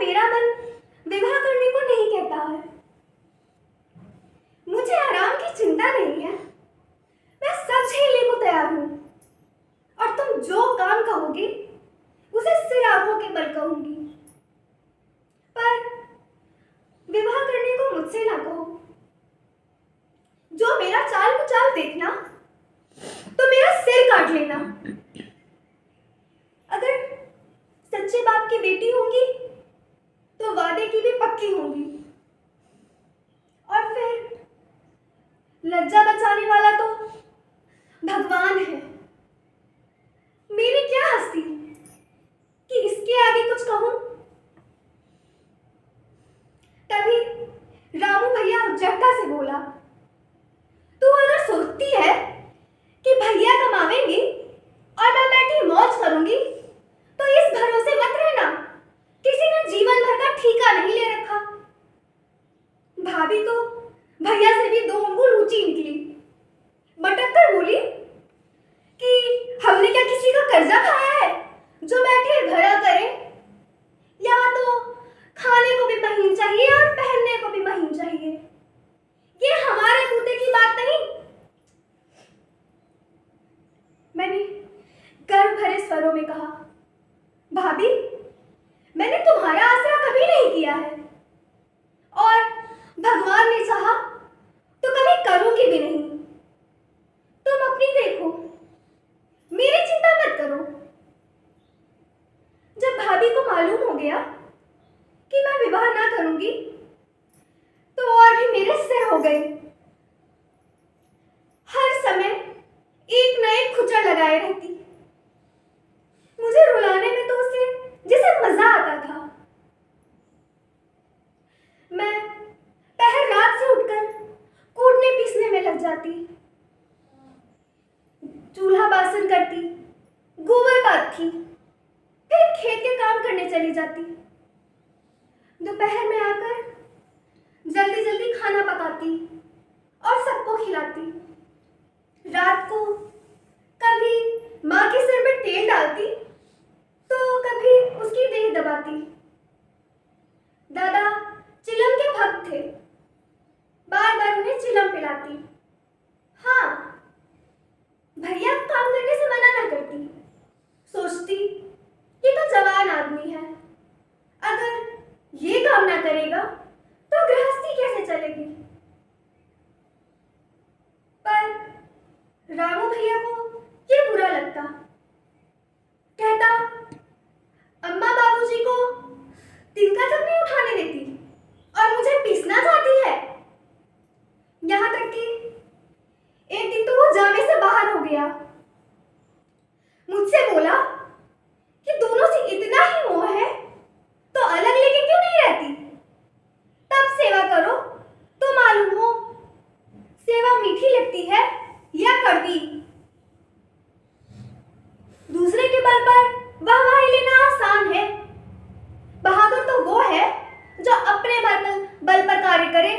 मेरा मन विवाह करने को नहीं कहता है। मुझे आराम की चिंता नहीं है, मैं सब झेलने को तैयार हूं। और तुम जो काम कहोगी उसे सिर आंखों के बल कहूंगी, पर विवाह करने को मुझसे ना कहो। जो मेरा चाल कुचाल देखना तो मेरा सिर काट लेना। अगर सच्चे बाप की बेटी होंगी तो वादे की भी पक्की होंगी। और फिर लज्जा बचाने वाला तो भगवान है। मेरी क्या हस्ती कि इसके आगे कुछ कहूं। तभी रामू भैया उज्जटता से बोला, तू अगर सोचती है कि भैया कमावेंगी और मैं बैठी मौज करूंगी तो इस भरोसे मत रहना, किसी ने जीवन भर का ठीका नहीं ले रखा। भाभी तो भैया से भी 2 अंगुल ऊंची निकली, मटक कर बोली कि हमने क्या किसी का कर्जा खाया है जो बैठे भरा करे। यहाँ तो खाने को भी महीन चाहिए और पहनने को भी महीन चाहिए। ये हमारे बूते की बात नहीं। मैंने गर्व भरे स्वरों में कहा, भाभी मैंने तुम्हारा आसरा कभी नहीं किया है और भगवान ने चाहा तो कभी करूंगी भी नहीं। तुम अपनी देखो, मेरी चिंता मत करो। जब भाभी को मालूम हो गया कि मैं विवाह ना करूंगी तो और भी मेरे सिर हो गए। हर समय एक न एक खुचर लगाए रहती। मुझे रुलाने में तो उसे जिसे मजा आता था। मैं पहर रात से उठकर कूटने पीसने में लग जाती, चूल्हा बासन करती, गोबर पाथी, फिर खेत के काम करने चली जाती। दोपहर में आकर जल्दी जल्दी खाना पकाती और सबको खिलाती। रात को कभी माँ के सिर में तेल डालती तो कभी उसकी देह दबाती। दादा चिलम के भक्त थे, बार बार उन्हें चिलम पिलाती। हाँ, भैया काम करने से मना ना करती, सोचती ये तो जवान आदमी है, अगर ये काम ना करेगा तो गृहस्थी कैसे चलेगी। पर रामू भैया को ये बुरा लगता। कहता, अम्मा बाबूजी को तिनका तक नहीं उठाने देती और मुझे पीसना चाहती है। यहाँ तक कि एक दिन तो वो जामे से बाहर हो गया। मुझसे बोला कि दोनों से इतना ही मोह है तो अलग लेके क्यों नहीं रहती। तब सेवा करो तो मालूम हो सेवा मीठी लगती है या कड़वी। दूसरे के बल पर वाहवाही लेना आसान है, बहादुर तो वो है जो अपने बल पर कार्य करे।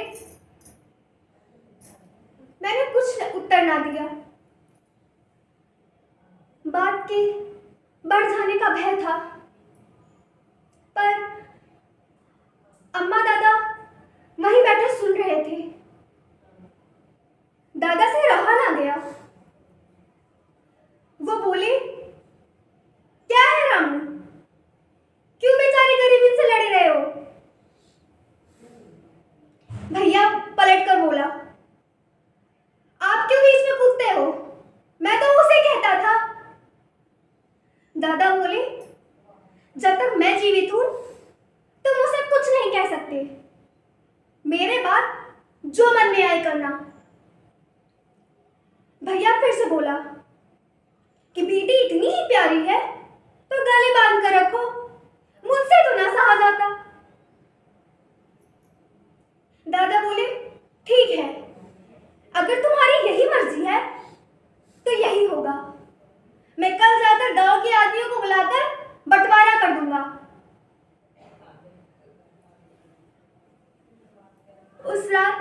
मैंने कुछ उत्तर ना दिया। बात के बढ़ जाने का भय था, पर अम्मा दादा वहीं बैठे सुन रहे थे। दादा से रहा ना गया। वो बोले, क्या है रामू, क्यों बेचारी गरीबी से लड़ रहे हो। भैया पलट कर बोला, आप क्यों बीच में कूदते हो, मैं तो उसे कहता था। दादा बोले, जब तक मैं जीवित हूं तुम उसे कुछ नहीं कह सकते। मेरे बात जो मन में आए करना। भैया फिर से बोला कि बेटी इतनी ही प्यारी है तो गले बांध कर रखो, मुझसे तो ना सहा जाता। दादा बोले, ठीक है, अगर तुम्हारी यही मर्जी है तो यही होगा। मैं कल जाकर गांव के आदमियों को बुलाकर बंटवारा कर दूंगा। उस रात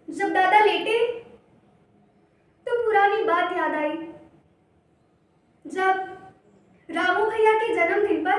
जब दादा लेटे तो पुरानी बात याद आई। जब रामू भैया के जन्मदिन पर